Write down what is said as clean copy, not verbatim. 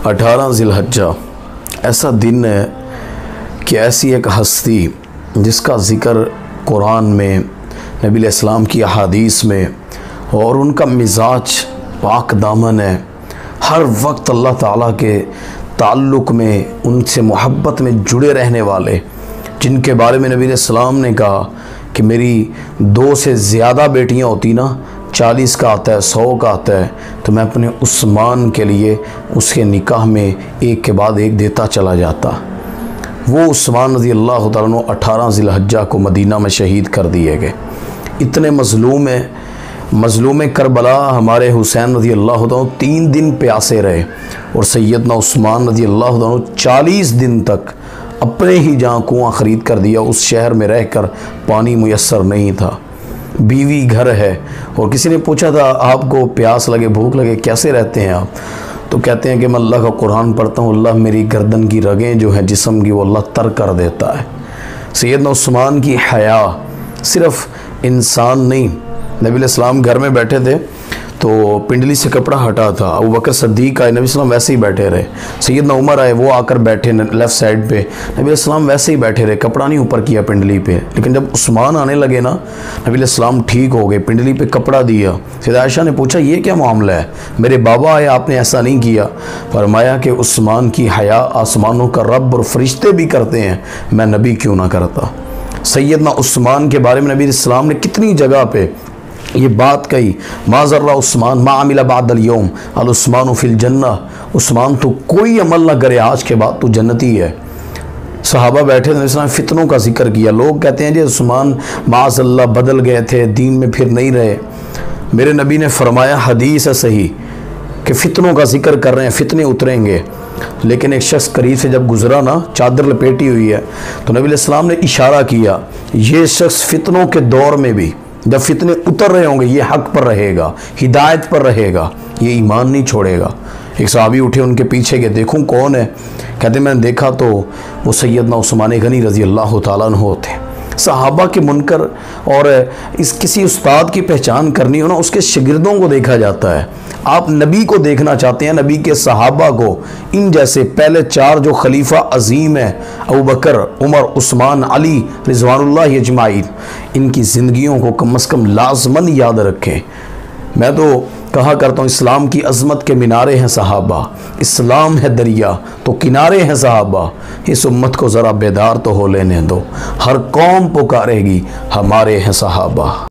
18 ज़िलहज्जा ऐसा दिन है कि ऐसी एक हस्ती जिसका ज़िक्र कुरान में, नबी अलैहिस्सलाम की अहादीस में, और उनका मिजाज पाक दामन है। हर वक्त अल्लाह ताला के ताल्लुक़ में, उनसे मोहब्बत में जुड़े रहने वाले, जिनके बारे में नबी अलैहिस्सलाम ने कहा कि मेरी 2 से ज़्यादा बेटियां होती ना, 40 का आता है, 100 का आता है, तो मैं अपने उस्मान के लिए उसके निकाह में एक के बाद एक देता चला जाता। वो उस्मान रज़ी अल्लाह तआला अन्हु 18 ज़िलहज्जा को मदीना में शहीद कर दिए गए। इतने मज़लूम करबला हमारे हुसैन रज़ी अल्लाह तआला 3 दिन प्यासे रहे, और सैयदना उस्मान रज़ी अल्लाह तआला 40 दिन तक अपने ही जहाँ कुआँ ख़रीद कर दिया। उस शहर में रहकर पानी मुयस्सर नहीं था, बीवी घर है, और किसी ने पूछा था आपको प्यास लगे, भूख लगे, कैसे रहते हैं आप? तो कहते हैं कि मैं अल्लाह का कुरान पढ़ता हूँ, अल्लाह मेरी गर्दन की रगें जो हैं जिस्म की, वो अल्लाह तर कर देता है। सैयदना उस्मान की हया सिर्फ़ इंसान नहीं, नबी अलैहिस्सलाम घर में बैठे थे तो पिंडली से कपड़ा हटा था, अबू बकर सिद्दीक़ आए, नबी अलैहिस्सलाम वैसे ही बैठे रहे। सैयदना उमर आए, वो आकर बैठे लेफ़्ट साइड पे, नबी अलैहिस्सलाम वैसे ही बैठे रहे, कपड़ा नहीं ऊपर किया पिंडली पे। लेकिन जब उस्मान आने लगे ना, नबी अलैहिस्सलाम ठीक हो गए, पिंडली पे कपड़ा दिया। सैयदा आयशा ने पूछा ये क्या मामला है, मेरे बाबा आए, आपने ऐसा नहीं किया? फरमाया कि उस्मान की हया आसमानों का रब और फरिश्ते भी करते हैं, मैं नबी क्यों ना करता। सैयदना उस्मान के बारे में नबी अलैहिस्सलाम ने कितनी जगह पे ये बात कही, माज़र्रा उस्मान मा अमिला बादल यौम अल उस्मान फिल जन्ना, उस्मान तो कोई अमल ना करे आज के बाद तो जन्नती है। सहाबा बैठे थे, फितनों का जिक्र किया। लोग कहते हैं जी उस्मान माज़ल्ला बदल गए थे, दीन में फिर नहीं रहे। मेरे नबी ने फरमाया, हदीस है सही, कि फितनों का जिक्र कर रहे हैं, फितने उतरेंगे। लेकिन एक शख्स करीब से जब गुजरा ना, चादर लपेटी हुई है, तो नबी अलैहिस्सलाम ने इशारा किया, ये शख्स फितनों के दौर में भी जब फितने उतर रहे होंगे ये हक पर रहेगा, हिदायत पर रहेगा, ये ईमान नहीं छोड़ेगा। एक सहाबी उठे, उनके पीछे गए, देखूं कौन है? कहते मैंने देखा तो वो सैयदना उस्मान गनी रज़ी अल्लाह तआला अन्हु थे। सहाबा के मुनकर और इस किसी उस्ताद की पहचान करनी हो ना, उसके शागिर्दों को देखा जाता है। आप नबी को देखना चाहते हैं, नबी के सहाबा को, इन जैसे पहले 4 जो खलीफा अजीम हैं, अबू बकर, उमर, उस्मान, अली रिज़वानुल्लाह अजमाइन, इनकी ज़िंदगियों को कम से कम लाज़मन याद रखें। मैं तो कहा करता हूँ, इस्लाम की अज़मत के मीनारे हैं सहाबा, इस्लाम है दरिया तो किनारे हैं सहाबा। इस उम्मत को ज़रा बेदार तो हो लेने दो, हर कौम पुकारेगी हमारे हैं सहाबा।